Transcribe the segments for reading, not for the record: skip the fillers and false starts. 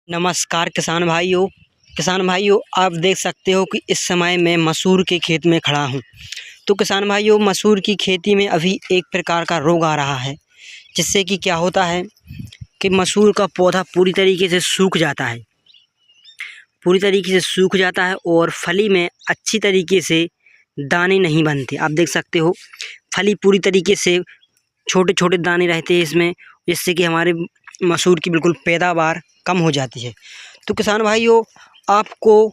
नमस्कार किसान भाइयों आप देख सकते हो कि इस समय मैं मसूर के खेत में खड़ा हूँ। तो किसान भाइयों, मसूर की खेती में अभी एक प्रकार का रोग आ रहा है, जिससे कि क्या होता है कि मसूर का पौधा पूरी तरीके से सूख जाता है और फली में अच्छी तरीके से दाने नहीं बनते। आप देख सकते हो फली पूरी तरीके से छोटे छोटे दाने रहते हैं इसमें, जिससे कि हमारे मसूर की बिल्कुल पैदावार कम हो जाती है। तो किसान भाइयों, आपको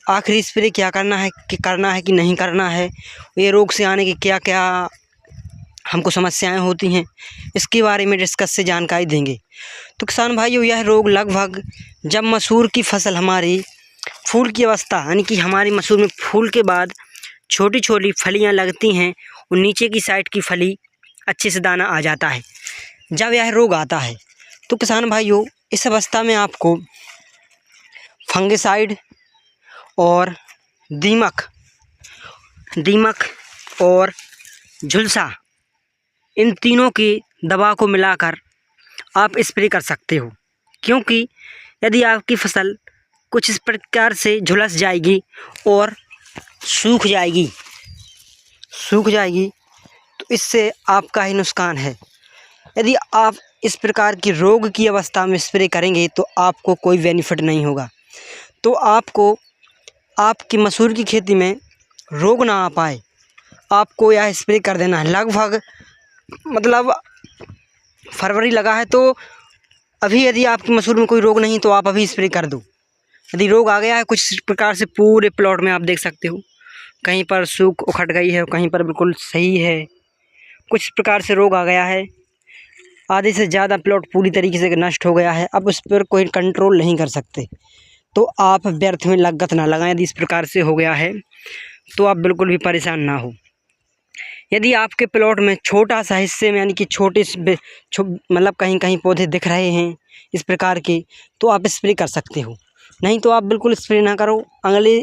आखिरी स्प्रे क्या करना है कि नहीं करना है, ये रोग से आने की क्या क्या हमको समस्याएं होती हैं, इसके बारे में डिस्कस से जानकारी देंगे। तो किसान भाइयों, यह रोग लगभग जब मसूर की फसल हमारी फूल की अवस्था यानी कि हमारी मसूर में फूल के बाद छोटी छोटी फलियां लगती हैं और नीचे की साइड की फली अच्छे से दाना आ जाता है, जब यह रोग आता है तो किसान भाइयों, इस अवस्था में आपको फंगिसाइड और दीमक और झुलसा, इन तीनों की दवा को मिलाकर आप स्प्रे कर सकते हो। क्योंकि यदि आपकी फसल कुछ इस प्रकार से झुलस जाएगी और सूख जाएगी तो इससे आपका ही नुकसान है। यदि आप इस प्रकार की रोग की अवस्था में स्प्रे करेंगे तो आपको कोई बेनिफिट नहीं होगा। तो आपको आपकी मसूर की खेती में रोग ना आ पाए, आपको यह स्प्रे कर देना है। लगभग मतलब फरवरी लगा है तो अभी यदि आपकी मसूर में कोई रोग नहीं तो आप अभी स्प्रे कर दो। यदि रोग आ गया है कुछ प्रकार से पूरे प्लॉट में, आप देख सकते हो कहीं पर सूख उखड़ गई है, कहीं पर बिल्कुल सही है, कुछ प्रकार से रोग आ गया है, आधे से ज़्यादा प्लॉट पूरी तरीके से नष्ट हो गया है, अब उस पर कोई कंट्रोल नहीं कर सकते, तो आप व्यर्थ में लागत ना लगाएं। यदि इस प्रकार से हो गया है तो आप बिल्कुल भी परेशान ना हो। यदि आपके प्लॉट में छोटा सा हिस्से में यानी कि मतलब कहीं कहीं पौधे दिख रहे हैं इस प्रकार के, तो आप स्प्रे कर सकते हो। नहीं तो आप बिल्कुल स्प्रे ना करो। अगले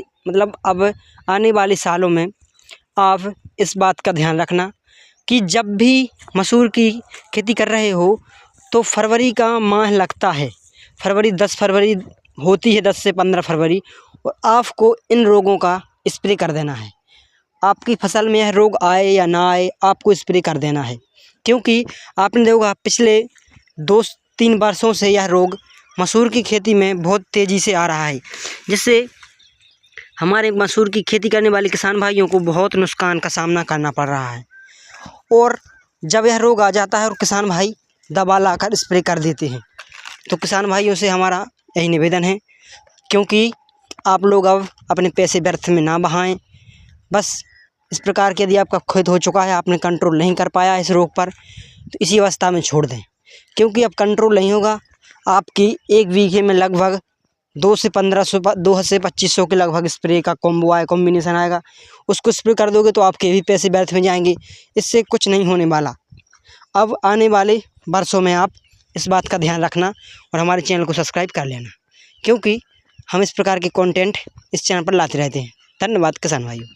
अब आने वाले सालों में आप इस बात का ध्यान रखना कि जब भी मसूर की खेती कर रहे हो तो फरवरी का माह लगता है, 10 फरवरी होती है, 10 से 15 फरवरी, और आपको इन रोगों का स्प्रे कर देना है। आपकी फसल में यह रोग आए या ना आए, आपको स्प्रे कर देना है। क्योंकि आपने देखा पिछले 2-3 वर्षों से यह रोग मसूर की खेती में बहुत तेज़ी से आ रहा है, जिससे हमारे मसूर की खेती करने वाले किसान भाइयों को बहुत नुकसान का सामना करना पड़ रहा है। और जब यह रोग आ जाता है और किसान भाई दवा लाकर स्प्रे कर देते हैं, तो किसान भाइयों से हमारा यही निवेदन है, क्योंकि आप लोग अब अपने पैसे व्यर्थ में ना बहाएं। बस इस प्रकार के यदि आपका खेत हो चुका है, आपने कंट्रोल नहीं कर पाया इस रोग पर, तो इसी अवस्था में छोड़ दें। क्योंकि अब कंट्रोल नहीं होगा, आपकी एक बीघे में लगभग 2 से 2500 के लगभग स्प्रे का कॉम्बिनेशन आएगा। उसको स्प्रे कर दोगे तो आपके भी पैसे व्यर्थ में जाएंगे, इससे कुछ नहीं होने वाला। अब आने वाले वर्षों में आप इस बात का ध्यान रखना और हमारे चैनल को सब्सक्राइब कर लेना, क्योंकि हम इस प्रकार के कंटेंट इस चैनल पर लाते रहते हैं। धन्यवाद किसान भाइयों।